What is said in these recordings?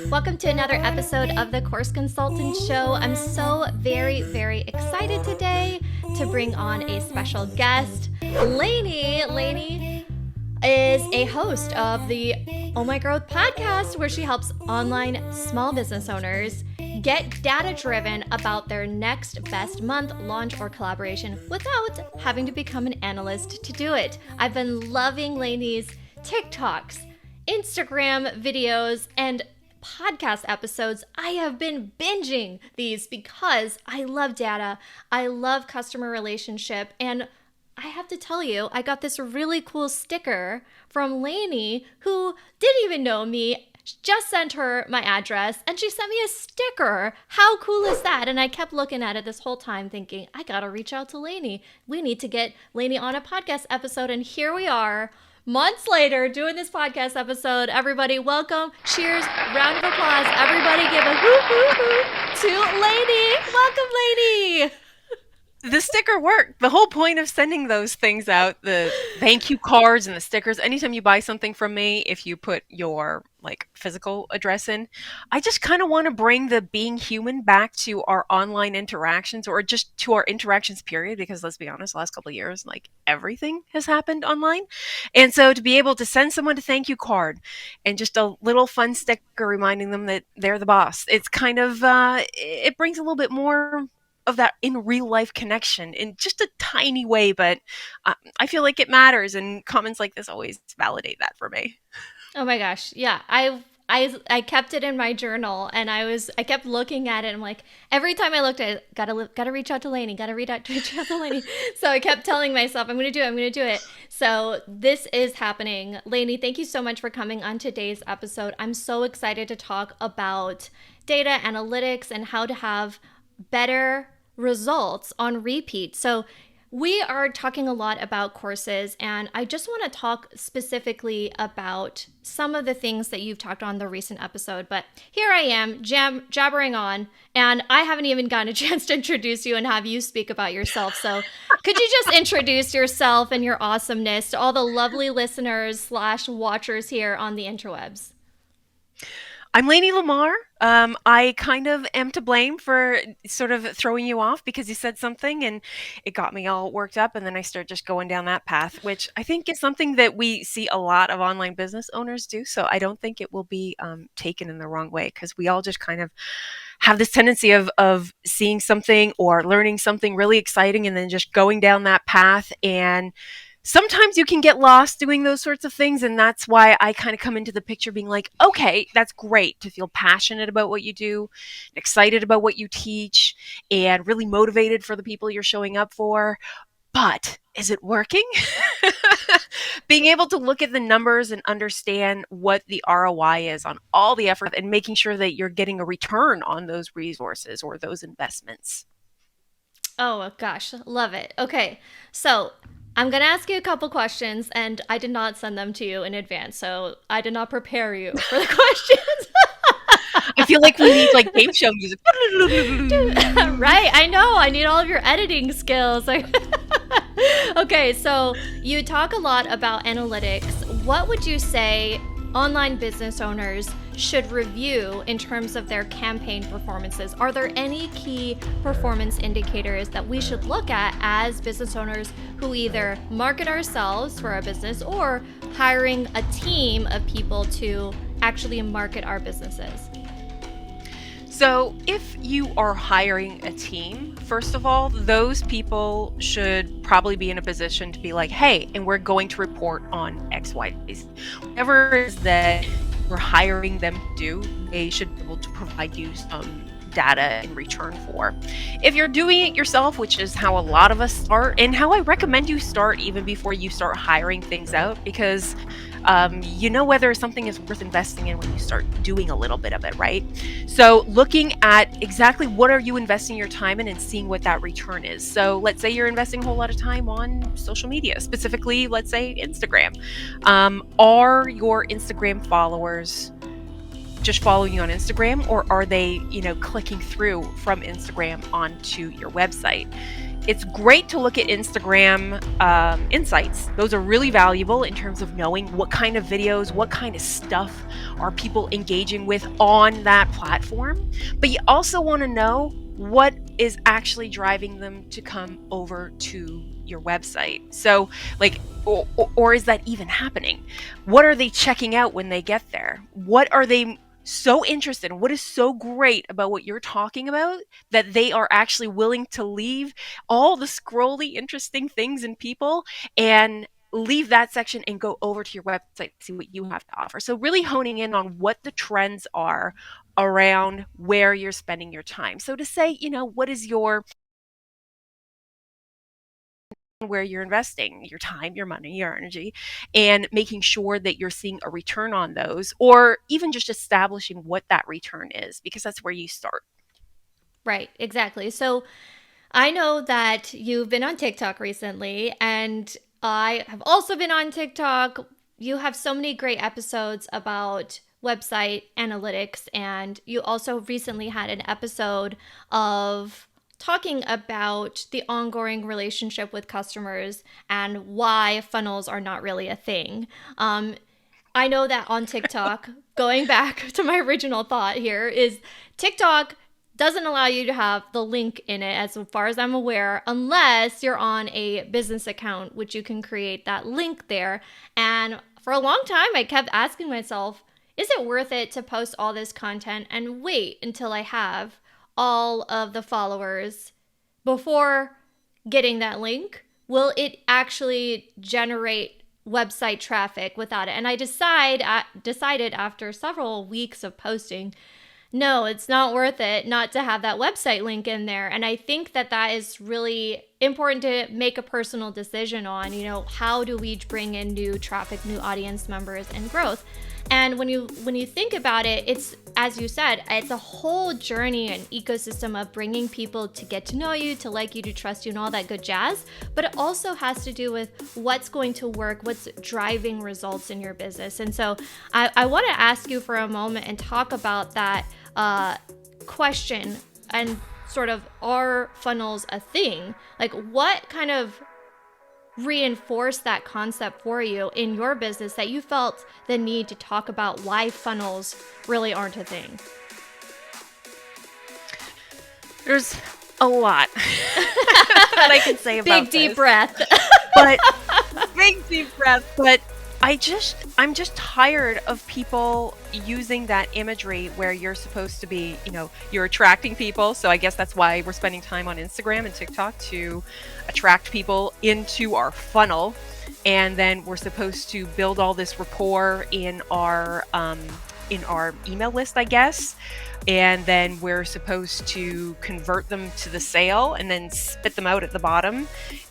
Welcome to another episode of the Course Consultant Show. I'm so very, very excited today to bring on a special guest, Lanie. Lanie is a host of the Oh My Growth podcast, where she helps online small business owners get data-driven about their next best month, launch, or collaboration without having to become an analyst to do it. I've been loving Lanie's TikToks, Instagram videos, and podcast episodes. I have been binging these because I love data, I love customer relationship, and I have to tell you, I got this really cool sticker from Lanie, who didn't even know me, just sent her my address, and she sent me a sticker. How cool is that? And I kept looking at it this whole time thinking, I gotta reach out to Lanie. We need to get Lanie on a podcast episode, and here we are, months later, doing this podcast episode. Everybody, welcome. Cheers. Round of applause. Everybody give a hoo hoo hoo to Lanie. Welcome, Lanie. The sticker worked. The whole point of sending those things out, the thank you cards and the stickers, anytime you buy something from me, if you put your physical address in, I just kind of want to bring the being human back to our online interactions, or just to our interactions period, because let's be honest, the last couple of years, everything has happened online. And so to be able to send someone a thank you card and just a little fun sticker reminding them that they're the boss, it's kind of, it brings a little bit more of that in real life connection in just a tiny way, but I feel like it matters, and comments like this always validate that for me. Oh my gosh. Yeah. I kept it in my journal, and I kept looking at it. I'm like, every time I looked at it, gotta reach out to Lanie, reach out to Lanie. So I kept telling myself, I'm going to do it. So this is happening. Lanie, thank you so much for coming on today's episode. I'm so excited to talk about data analytics and how to have better results on repeat. So we are talking a lot about courses, and I just want to talk specifically about some of the things that you've talked on the recent episode. But here I am jabbering on, and I haven't even gotten a chance to introduce you and have you speak about yourself. So could you just introduce yourself and your awesomeness to all the lovely listeners / watchers here on the interwebs? I'm Lanie Lamar. I kind of am to blame for sort of throwing you off, because you said something and it got me all worked up, and then I started just going down that path, which I think is something that we see a lot of online business owners do. So I don't think it will be taken in the wrong way, because we all just kind of have this tendency of seeing something or learning something really exciting and then just going down that path. And sometimes you can get lost doing those sorts of things, and that's why I kind of come into the picture being like, okay, that's great to feel passionate about what you do, excited about what you teach, and really motivated for the people you're showing up for. But is it working? Being able to look at the numbers and understand what the ROI is on all the effort, and making sure that you're getting a return on those resources or those investments. Oh gosh, love it. Okay, so I'm going to ask you a couple questions, and I did not send them to you in advance, so I did not prepare you for the questions. I feel like we need game show music. Right, I know. I need all of your editing skills. Okay, so you talk a lot about analytics. What would you say online business owners should review in terms of their campaign performances? Are there any key performance indicators that we should look at as business owners who either market ourselves for our business or hiring a team of people to actually market our businesses? So if you are hiring a team, first of all, those people should probably be in a position to be like, hey, and we're going to report on X, Y, Z. Whatever it is that we're hiring them to do, they should be able to provide you some data in return for. If you're doing it yourself, which is how a lot of us start, and how I recommend you start even before you start hiring things out, because you know whether something is worth investing in when you start doing a little bit of it, right? So looking at exactly what are you investing your time in and seeing what that return is. So let's say you're investing a whole lot of time on social media, specifically, let's say Instagram. Are your Instagram followers just following you on Instagram, or are they, clicking through from Instagram onto your website? it's great to look at Instagram insights. Those are really valuable in terms of knowing what kind of videos, what kind of stuff are people engaging with on that platform. But you also want to know what is actually driving them to come over to your website. So, like, or is that even happening? What are they checking out when they get there? What are they so interested in? What is so great about what you're talking about that they are actually willing to leave all the scrolly, interesting things and people and leave that section and go over to your website to see what you have to offer? So, really honing in on what the trends are around where you're spending your time. So, to say, what is your where you're investing your time, your money, your energy, and making sure that you're seeing a return on those, or even just establishing what that return is, because that's where you start. Right, exactly. So I know that you've been on TikTok recently, and I have also been on TikTok. You have so many great episodes about website analytics, and you also recently had an episode of talking about the ongoing relationship with customers and why funnels are not really a thing. I know that on TikTok, going back to my original thought here, is TikTok doesn't allow you to have the link in it, as far as I'm aware, unless you're on a business account, which you can create that link there. And for a long time, I kept asking myself, is it worth it to post all this content and wait until I have all of the followers before getting that link? Will it actually generate website traffic without it? And I decided after several weeks of posting, no, it's not worth it not to have that website link in there. And I think that that is really important to make a personal decision on, how do we bring in new traffic, new audience members, and growth? And when you think about it, it's, as you said, it's a whole journey and ecosystem of bringing people to get to know you, to like you, to trust you, and all that good jazz. But it also has to do with what's going to work, what's driving results in your business. And so I want to ask you for a moment and talk about that question and sort of, are funnels a thing? Like, what kind of reinforced that concept for you in your business that you felt the need to talk about why funnels really aren't a thing? There's a lot that I can say about Big deep this. breath. But big deep breath. But I'm just tired of people using that imagery where you're supposed to be, you're attracting people. So I guess that's why we're spending time on Instagram and TikTok, to attract people into our funnel. And then we're supposed to build all this rapport in our email list, I guess. And then we're supposed to convert them to the sale and then spit them out at the bottom.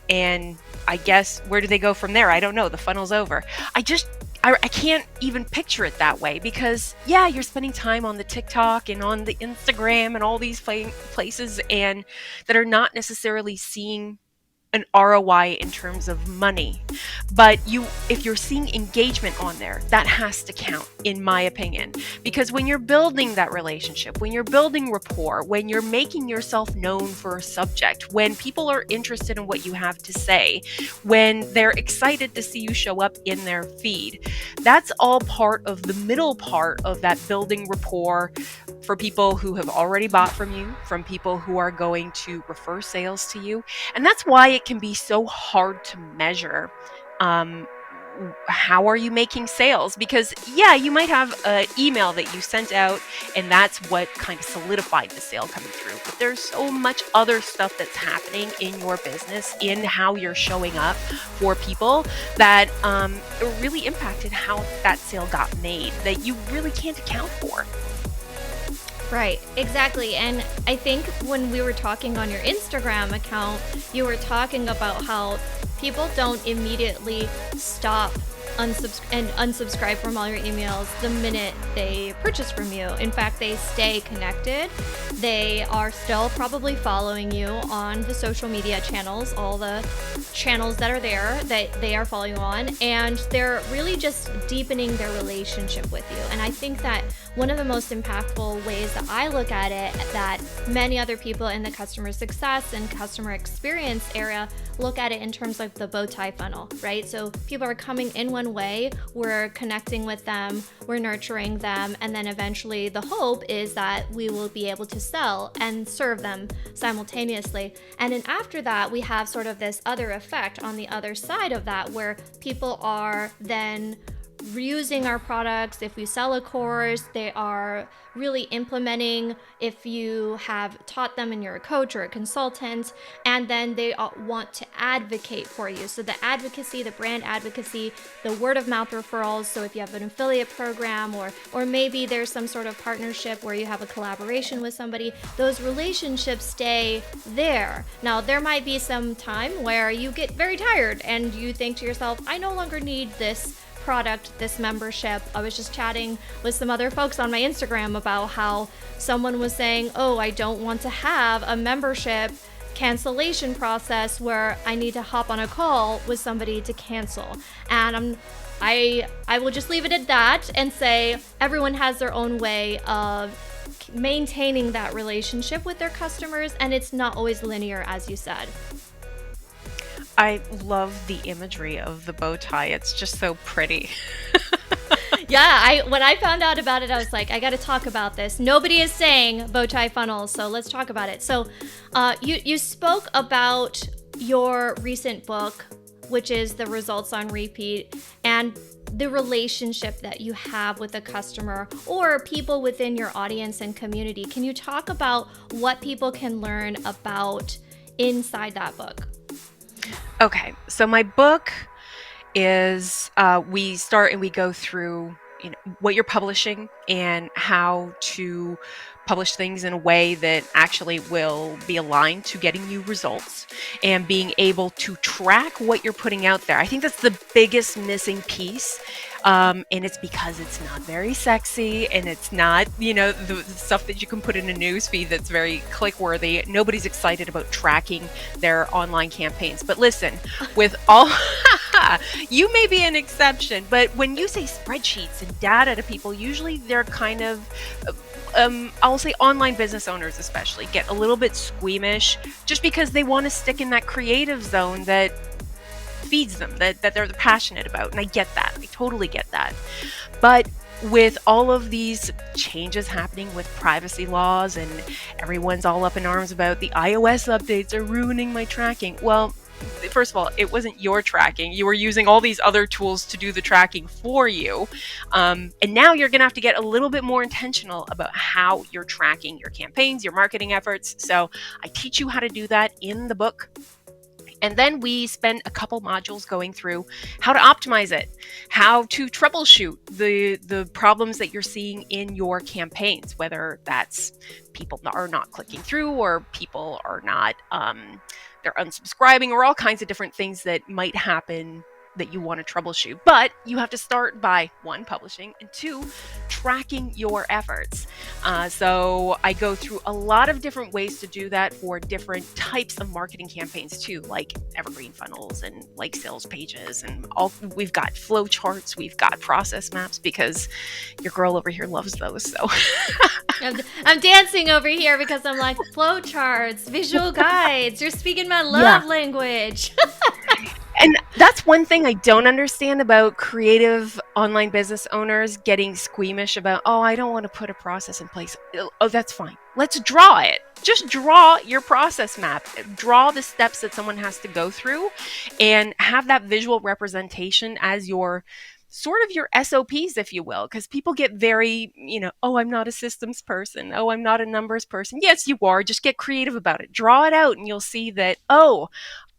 And I guess, where do they go from there? I don't know. The funnel's over. I can't even picture it that way, because yeah, you're spending time on the TikTok and on the Instagram and all these places, and that are not necessarily seeing an ROI in terms of money. But if you're seeing engagement on there, that has to count, in my opinion. Because when you're building that relationship, when you're building rapport, when you're making yourself known for a subject, when people are interested in what you have to say, when they're excited to see you show up in their feed, that's all part of the middle part of that building rapport, for people who have already bought from you, from people who are going to refer sales to you. And that's why it can be so hard to measure. How are you making sales? Because yeah, you might have an email that you sent out, and that's what kind of solidified the sale coming through. But there's so much other stuff that's happening in your business, in how you're showing up for people, that really impacted how that sale got made, that you really can't account for. Right, exactly. And I think when we were talking on your Instagram account, you were talking about how people don't immediately stop unsubscribe from all your emails the minute they purchase from you. In fact, they stay connected. They are still probably following you on the social media channels, all the channels that are there that they are following you on, and they're really just deepening their relationship with you. And I think that one of the most impactful ways that I look at it, that many other people in the customer success and customer experience area look at it in terms of the bow tie funnel, right? So people are coming in one way, we're connecting with them, we're nurturing them, and then eventually the hope is that we will be able to sell and serve them simultaneously. And then after that, we have sort of this other effect on the other side of that, where people are then reusing our products. If we sell a course, they are really implementing if you have taught them and you're a coach or a consultant, and then they want to advocate for you. So the advocacy, the brand advocacy, the word of mouth referrals. So if you have an affiliate program, or maybe there's some sort of partnership where you have a collaboration with somebody, those relationships stay there. Now there might be some time where you get very tired and you think to yourself, I no longer need this product, this membership. I was just chatting with some other folks on my Instagram about how someone was saying, oh, I don't want to have a membership cancellation process where I need to hop on a call with somebody to cancel. And I will just leave it at that and say everyone has their own way of maintaining that relationship with their customers, and it's not always linear, as you said. I love the imagery of the bow tie. It's just so pretty. Yeah, when I found out about it, I was like, I got to talk about this. Nobody is saying bow tie funnels, so let's talk about it. So, you spoke about your recent book, which is the Results on Repeat, and the relationship that you have with a customer or people within your audience and community. Can you talk about what people can learn about inside that book? Okay, so my book is we start and we go through what you're publishing and how to publish things in a way that actually will be aligned to getting you results and being able to track what you're putting out there. I think that's the biggest missing piece. And it's because it's not very sexy and it's not, the stuff that you can put in a news feed that's very click worthy. Nobody's excited about tracking their online campaigns. But listen, with all, you may be an exception, but when you say spreadsheets and data to people, usually they're kind of, I'll say online business owners especially get a little bit squeamish just because they want to stick in that creative zone that feeds them, that they're passionate about. And I get that. I totally get that. But with all of these changes happening with privacy laws and everyone's all up in arms about the iOS updates are ruining my tracking. Well, first of all, it wasn't your tracking. You were using all these other tools to do the tracking for you. And now you're going to have to get a little bit more intentional about how you're tracking your campaigns, your marketing efforts. So I teach you how to do that in the book. And then we spend a couple modules going through how to optimize it, how to troubleshoot the problems that you're seeing in your campaigns, whether that's people are not clicking through or people are not, they're unsubscribing, or all kinds of different things that might happen that you want to troubleshoot. But you have to start by, one, publishing, and two, tracking your efforts. So I go through a lot of different ways to do that for different types of marketing campaigns too, like evergreen funnels and like sales pages, and we've got flow charts, we've got process maps, because your girl over here loves those. So I'm dancing over here because I'm like, flow charts, visual guides, you're speaking my love language. And that's one thing I don't understand about creative online business owners getting squeamish about, oh, I don't want to put a process in place. Oh, that's fine. Let's draw it. Just draw your process map. Draw the steps that someone has to go through and have that visual representation as your sort of your SOPs, if you will, because people get very, oh, I'm not a systems person. Oh, I'm not a numbers person. Yes, you are. Just get creative about it. Draw it out and you'll see that, oh,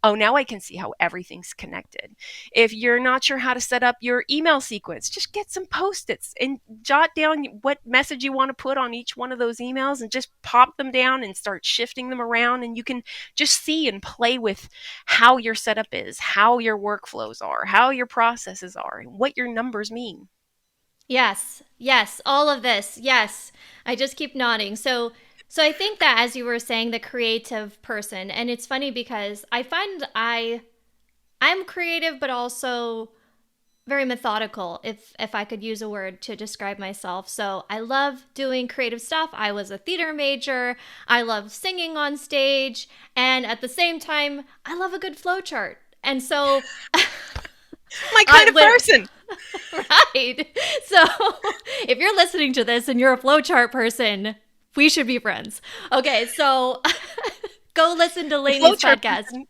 oh, now I can see how everything's connected. If you're not sure how to set up your email sequence, just get some post-its and jot down what message you want to put on each one of those emails and just pop them down and start shifting them around. And you can just see and play with how your setup is, how your workflows are, how your processes are, and what your numbers mean. Yes, yes, all of this. Yes. I just keep nodding. So I think that as you were saying, the creative person, and it's funny because I find I'm creative but also very methodical, if I could use a word to describe myself. So I love doing creative stuff. I was a theater major. I love singing on stage, and at the same time, I love a good flow chart. And so My kind I of when person. right. So if you're listening to this and you're a flowchart person, we should be friends. Okay, so go listen to A Lanie's flowchart podcast. person.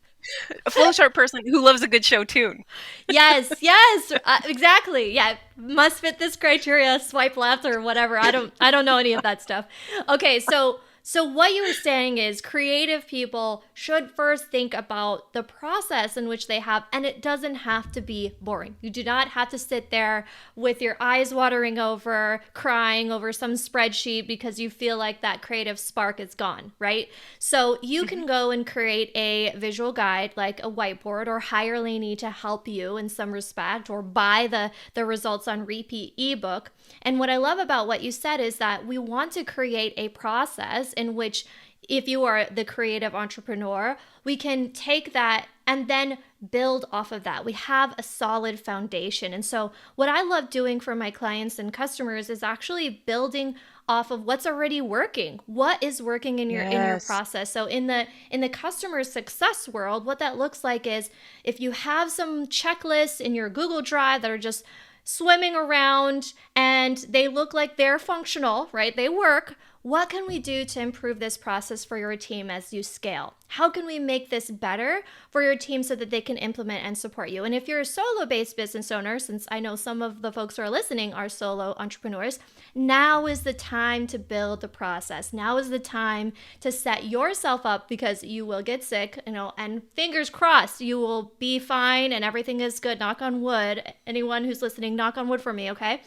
A flowchart person who loves a good show tune. Yes, yes, exactly. Yeah, must fit this criteria. Swipe left or whatever. I don't know any of that stuff. Okay, so what you were saying is creative people should first think about the process in which they have, and it doesn't have to be boring. You do not have to sit there with your eyes watering over, crying over some spreadsheet because you feel like that creative spark is gone, right? So you Mhm. can go and create a visual guide like a whiteboard, or hire Lanie to help you in some respect, or buy the results on repeat ebook. And what I love about what you said is that we want to create a process in which, if you are the creative entrepreneur, we can take that and then build off of that. We have a solid foundation. And so, what I love doing for my clients and customers is actually building off of what's already working. What is working in your Yes. process? So in the customer success world, what that looks like is, if you have some checklists in your Google Drive that are just swimming around and they look like they're functional, right? They work. What can we do to improve this process for your team as you scale? How can we make this better for your team so that they can implement and support you? And if you're a solo based business owner, since I know some of the folks who are listening are solo entrepreneurs, now is the time to build the process. Now is the time to set yourself up, because you will get sick, and fingers crossed you will be fine and everything is good. Knock on wood. Anyone who's listening, knock on wood for me, okay?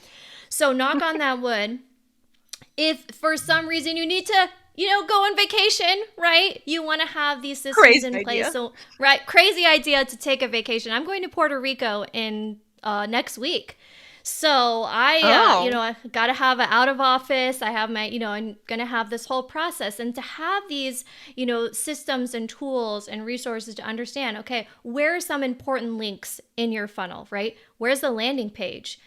So knock on that wood. If for some reason you need to, go on vacation, right? You want to have these systems Crazy in place. idea. So, right, crazy idea to take a vacation. I'm going to Puerto Rico in next week. So Oh, I gotta have an out of office. I have my, I'm gonna have this whole process, and to have these, systems and tools and resources to understand. Okay, where are some important links in your funnel, right? Where's the landing page?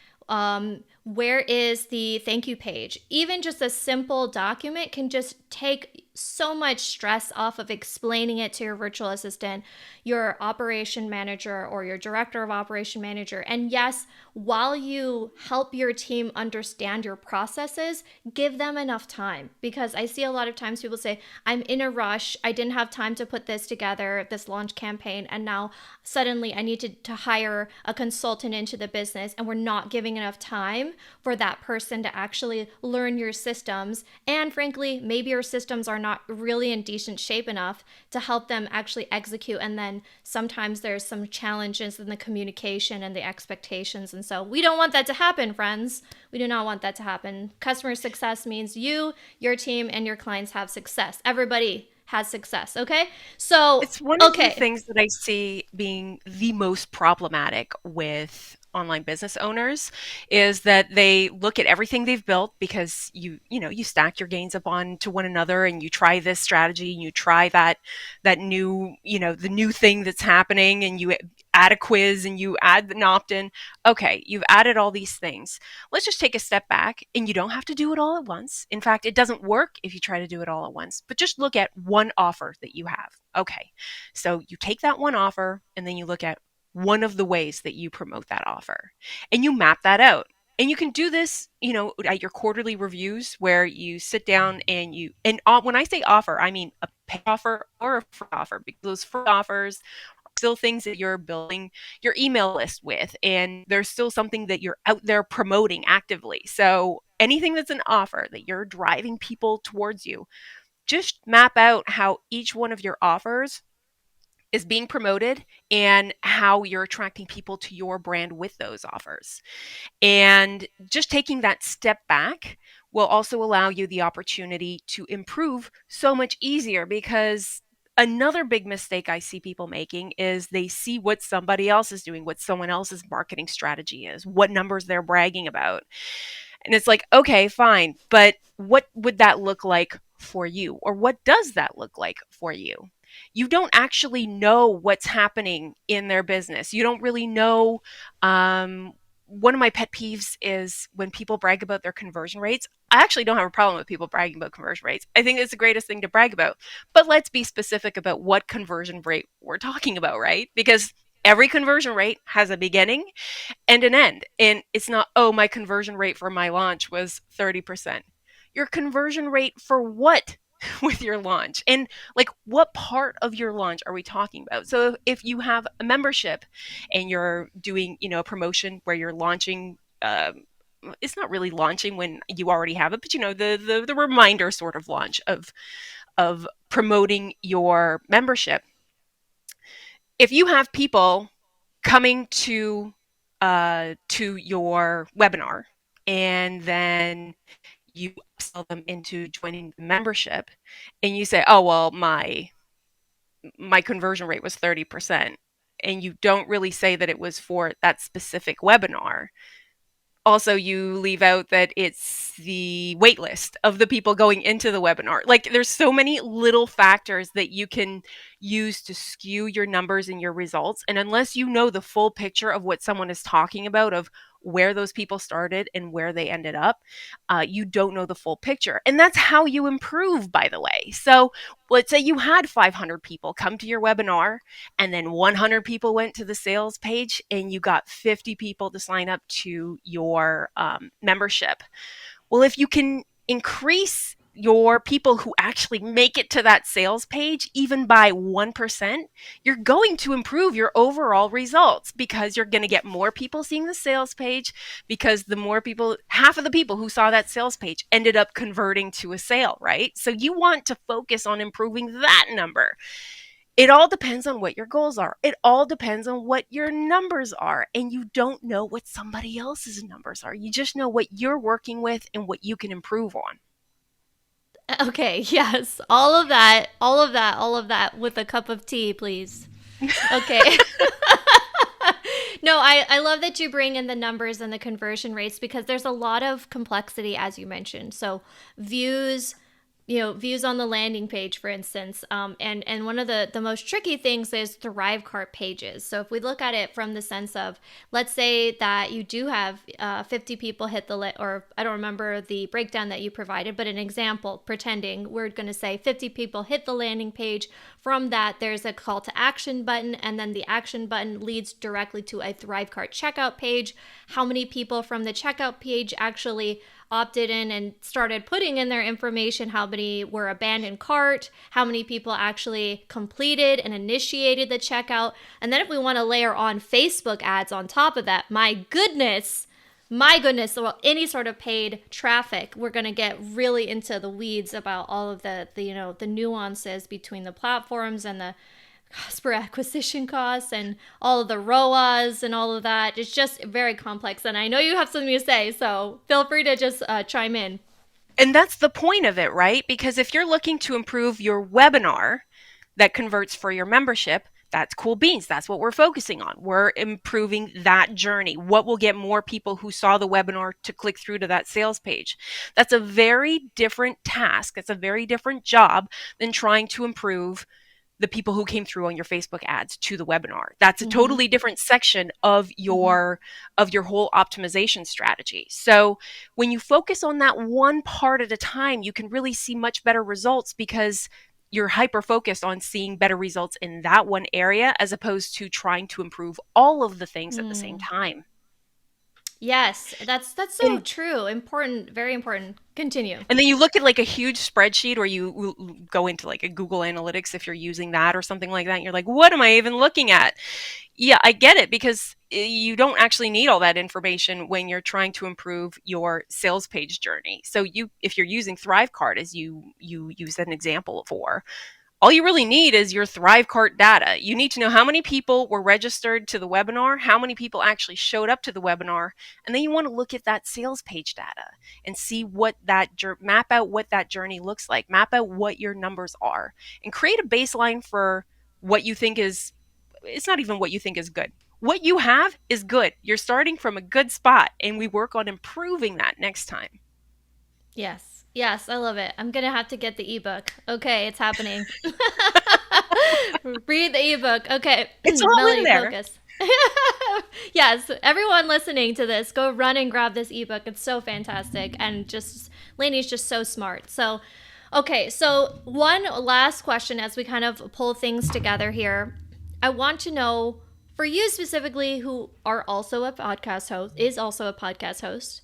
Where is the thank you page? Even just a simple document can just take so much stress off of explaining it to your virtual assistant, your operation manager, or your director of operation manager. And yes, while you help your team understand your processes, give them enough time, because I see a lot of times people say, I'm in a rush. I didn't have time to put this together, this launch campaign, and now suddenly I need to hire a consultant into the business, and we're not giving enough time for that person to actually learn your systems. And frankly, maybe your systems are not really in decent shape enough to help them actually execute. And then sometimes there's some challenges in the communication and the expectations. And so we don't want that to happen, friends. We do not want that to happen. Customer success means you, your team, and your clients have success. Everybody has success. Okay. So, it's one of the okay. things that I see being the most problematic with online business owners is that they look at everything they've built, because you stack your gains up on to one another, and you try this strategy and you try that new, the new thing that's happening, and you add a quiz and you add an opt-in. Okay, you've added all these things. Let's just take a step back, and you don't have to do it all at once. In fact, it doesn't work if you try to do it all at once, but just look at one offer that you have. Okay, so you take that one offer and then you look at one of the ways that you promote that offer, and you map that out. And you can do this, at your quarterly reviews, where you sit down and when I say offer, I mean a pay offer or a free offer, because those free offers still things that you're building your email list with, and there's still something that you're out there promoting actively. So anything that's an offer that you're driving people towards you, just map out how each one of your offers is being promoted and how you're attracting people to your brand with those offers. And just taking that step back will also allow you the opportunity to improve so much easier, because another big mistake I see people making is they see what somebody else is doing, what someone else's marketing strategy is, what numbers they're bragging about. And it's like, okay, fine, but what would that look like for you? Or what does that look like for you? You don't actually know what's happening in their business. You don't really know. One of my pet peeves is when people brag about their conversion rates. I actually don't have a problem with people bragging about conversion rates. I think it's the greatest thing to brag about. But let's be specific about what conversion rate we're talking about, right? Because every conversion rate has a beginning and an end. And it's not, oh, my conversion rate for my launch was 30%. Your conversion rate for what with your launch? And like, what part of your launch are we talking about? So if you have a membership and you're doing, a promotion where you're launching, it's not really launching when you already have it, but the reminder sort of launch of promoting your membership. If you have people coming to your webinar, and then you sell them into joining the membership, and you say, oh, well, my conversion rate was 30%, and you don't really say that it was for that specific webinar. Also, you leave out that it's the wait list of the people going into the webinar. Like, there's so many little factors that you can use to skew your numbers and your results. And unless you know the full picture of what someone is talking about, of where those people started and where they ended up, you don't know the full picture. And that's how you improve, by the way. So let's say you had 500 people come to your webinar, and then 100 people went to the sales page, and you got 50 people to sign up to your membership. Well, if you can increase your people who actually make it to that sales page even by 1%, you're going to improve your overall results, because you're going to get more people seeing the sales page, because the more people, half of the people who saw that sales page ended up converting to a sale, right? So you want to focus on improving that number. It all depends on what your goals are. It all depends on what your numbers are. And you don't know what somebody else's numbers are. You just know what you're working with and what you can improve on. Okay, yes. All of that, all of that, all of that with a cup of tea, please. Okay. No, I love that you bring in the numbers and the conversion rates, because there's a lot of complexity, as you mentioned. So, views, views on the landing page, for instance. And one of the most tricky things is Thrive cart pages. So if we look at it from the sense of, let's say that you do have 50 people hit or I don't remember the breakdown that you provided, but an example, pretending we're going to say 50 people hit the landing page. From that, there's a call to action button, and then the action button leads directly to a Thrive cart checkout page. How many people from the checkout page actually opted in and started putting in their information, how many were abandoned cart, how many people actually completed and initiated the checkout. And then if we want to layer on Facebook ads on top of that, my goodness, well, any sort of paid traffic, we're going to get really into the weeds about all of the nuances between the platforms and the cost per acquisition costs and all of the ROAS and all of that. It's just very complex. And I know you have something to say, so feel free to just chime in. And that's the point of it, right? Because if you're looking to improve your webinar that converts for your membership, that's cool beans. That's what we're focusing on. We're improving that journey. What will get more people who saw the webinar to click through to that sales page? That's a very different task. It's a very different job than trying to improve the people who came through on your Facebook ads to the webinar. That's a Mm-hmm. totally different section of your whole optimization strategy. So when you focus on that one part at a time, you can really see much better results, because you're hyper focused on seeing better results in that one area, as opposed to trying to improve all of the things at the same Mm. time. Yes, that's so And true. Important, very important. Continue. And then you look at like a huge spreadsheet, or you go into like a Google Analytics if you're using that or something like that. And you're like, what am I even looking at? Yeah, I get it, because you don't actually need all that information when you're trying to improve your sales page journey. So if you're using ThriveCart, as you use an example for, all you really need is your ThriveCart data. You need to know how many people were registered to the webinar, how many people actually showed up to the webinar, and then you want to look at that sales page data and see what that map out what that journey looks like, map out what your numbers are, and create a baseline for what you think is, it's not even what you think is good. What you have is good. You're starting from a good spot, and we work on improving that next time. Yes. Yes, I love it. I'm going to have to get the ebook. Okay, it's happening. Read the ebook. Okay, It's all in Melody, there. focus. Yes, everyone listening to this, go run and grab this ebook. It's so fantastic. And just, Lainey's just so smart. So, okay, so one last question as we kind of pull things together here. I want to know, for you specifically, who are also a podcast host, is also a podcast host,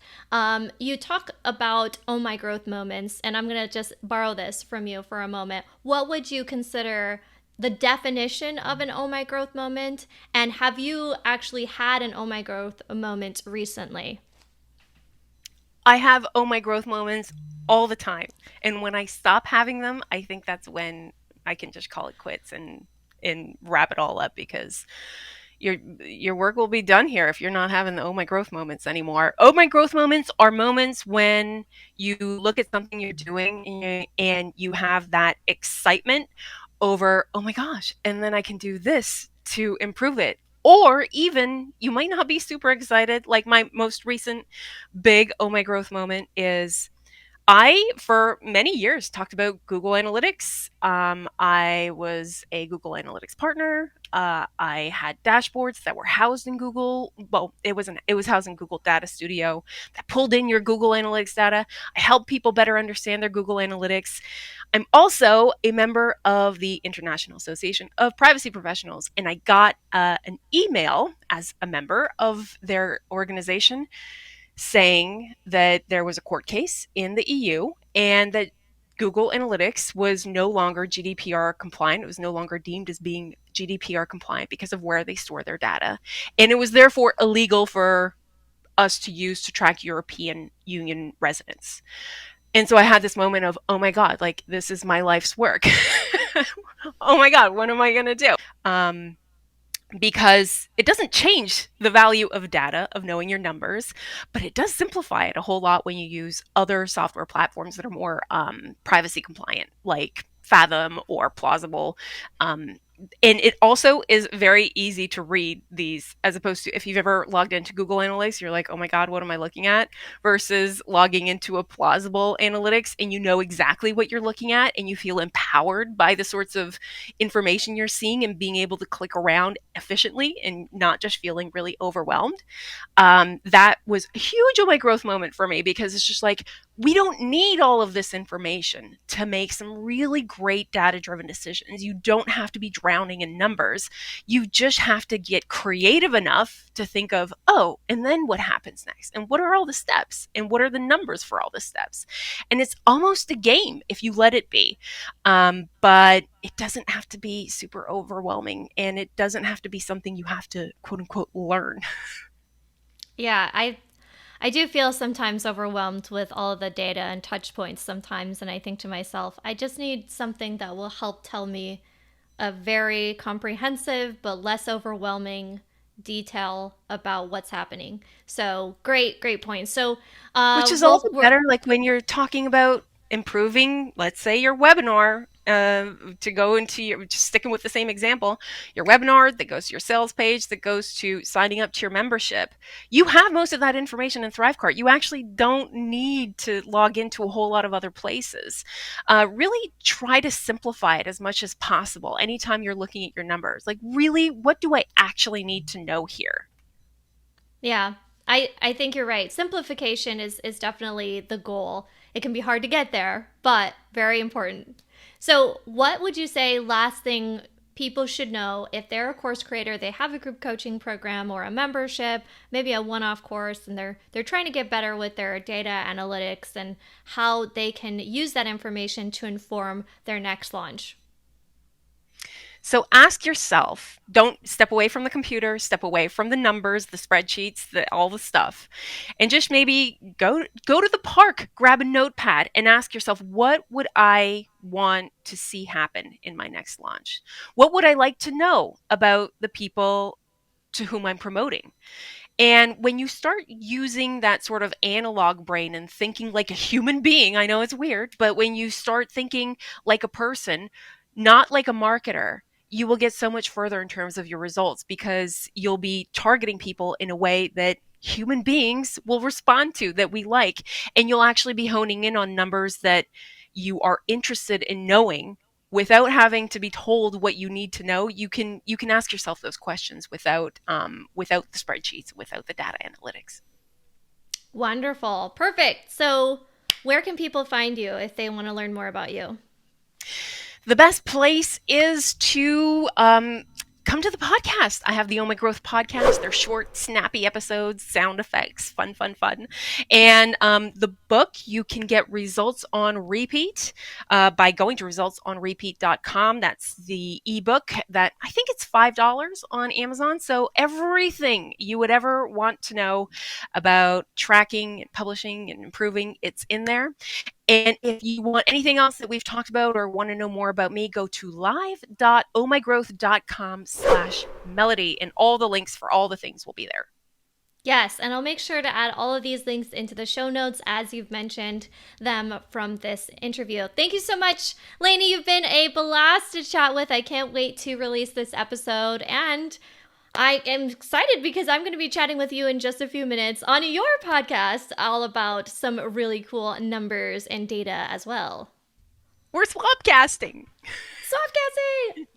you talk about oh my growth moments, and I'm going to just borrow this from you for a moment. What would you consider the definition of an oh my growth moment? And have you actually had an oh my growth moment recently? I have oh my growth moments all the time. And when I stop having them, I think that's when I can just call it quits and wrap it all up, because your work will be done here if you're not having the oh my growth moments anymore. Oh my growth moments are moments when you look at something you're doing and you have that excitement over, oh my gosh, and then I can do this to improve it. Or even you might not be super excited. Like my most recent big oh my growth moment is, I, for many years, talked about Google Analytics. I was a Google Analytics partner. I had dashboards that were housed in Google. Well, it was housed in Google Data Studio that pulled in your Google Analytics data. I helped people better understand their Google Analytics. I'm also a member of the International Association of Privacy Professionals, and I got an email as a member of their organization saying that there was a court case in the EU and that Google Analytics was no longer GDPR compliant. It was no longer deemed as being GDPR compliant because of where they store their data. And it was therefore illegal for us to use to track European Union residents. And so I had this moment of, oh my God, like this is my life's work. Oh my God, what am I going to do? Because it doesn't change the value of data, of knowing your numbers, but it does simplify it a whole lot when you use other software platforms that are more privacy compliant, like Fathom or Plausible. Um, and it also is very easy to read these, as opposed to if you've ever logged into Google Analytics, you're like, oh my God, what am I looking at? Versus logging into a Plausible Analytics and you know exactly what you're looking at and you feel empowered by the sorts of information you're seeing and being able to click around efficiently and not just feeling really overwhelmed. That was a huge oh my growth moment for me, because it's just like, we don't need all of this information to make some really great data driven decisions. You don't have to be drowning in numbers. You just have to get creative enough to think of, oh, and then what happens next? And what are all the steps? And what are the numbers for all the steps? And it's almost a game if you let it be. But it doesn't have to be super overwhelming, and it doesn't have to be something you have to quote unquote learn. Yeah, I do feel sometimes overwhelmed with all of the data and touch points sometimes, and I think to myself, I just need something that will help tell me a very comprehensive but less overwhelming detail about what's happening. So great point. So Which is all well the we're better, like when you're talking about improving, let's say, your webinar, to go into your, just sticking with the same example, your webinar that goes to your sales page, that goes to signing up to your membership. You have most of that information in ThriveCart. You actually don't need to log into a whole lot of other places. Really try to simplify it as much as possible anytime you're looking at your numbers. Like, really, what do I actually need to know here? Yeah, I think you're right. Simplification is definitely the goal. It can be hard to get there, but very important. So, what would you say last thing people should know if they're a course creator, they have a group coaching program or a membership, maybe a one-off course, and they're trying to get better with their data analytics and how they can use that information to inform their next launch? So ask yourself, don't step away from the computer, step away from the numbers, the spreadsheets, all the stuff. And just maybe go to the park, grab a notepad and ask yourself, what would I want to see happen in my next launch? What would I like to know about the people to whom I'm promoting? And when you start using that sort of analog brain and thinking like a human being, I know it's weird, but when you start thinking like a person, not like a marketer, you will get so much further in terms of your results because you'll be targeting people in a way that human beings will respond to, that we like. And you'll actually be honing in on numbers that you are interested in knowing without having to be told what you need to know. You can ask yourself those questions without the spreadsheets, without the data analytics. Wonderful. Perfect. So, where can people find you if they want to learn more about you? The best place is to come to the podcast. I have the Oh My Growth podcast. They're short, snappy episodes, sound effects, fun, fun, fun. And the book, you can get Results on Repeat by going to resultsonrepeat.com. That's the ebook that I think it's $5 on Amazon. So everything you would ever want to know about tracking and publishing and improving, it's in there. And if you want anything else that we've talked about or want to know more about me, go to live.ohmygrowth.com/melody, and all the links for all the things will be there. Yes, and I'll make sure to add all of these links into the show notes as you've mentioned them from this interview. Thank you so much, Lanie. You've been a blast to chat with. I can't wait to release this episode, and I am excited because I'm going to be chatting with you in just a few minutes on your podcast all about some really cool numbers and data as well. We're swapcasting. Swapcasting!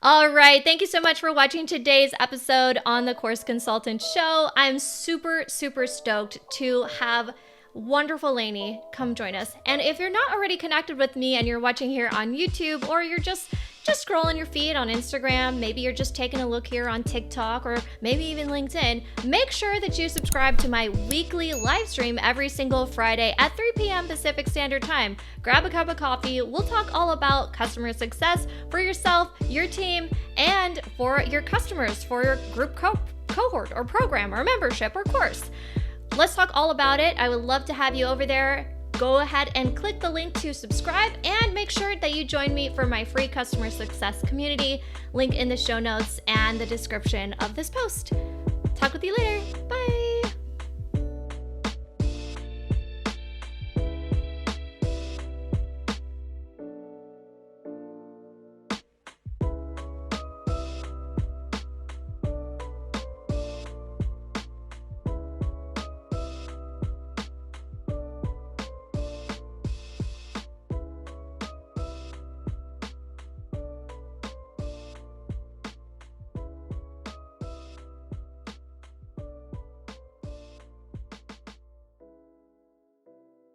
All right. Thank you so much for watching today's episode on the Course Consultant Show. I'm super, super stoked to have wonderful Lanie come join us. And if you're not already connected with me and you're watching here on YouTube, or you're just scrolling your feed on Instagram, maybe you're just taking a look here on TikTok, or maybe even LinkedIn, make sure that you subscribe to my weekly live stream every single Friday at 3 p.m. Pacific Standard Time. Grab a cup of coffee. We'll talk all about customer success for yourself, your team, and for your customers, for your group cohort or program or membership or course. Let's talk all about it. I would love to have you over there. Go ahead and click the link to subscribe, and make sure that you join me for my free customer success community. Link in the show notes and the description of this post. Talk with you later. Bye.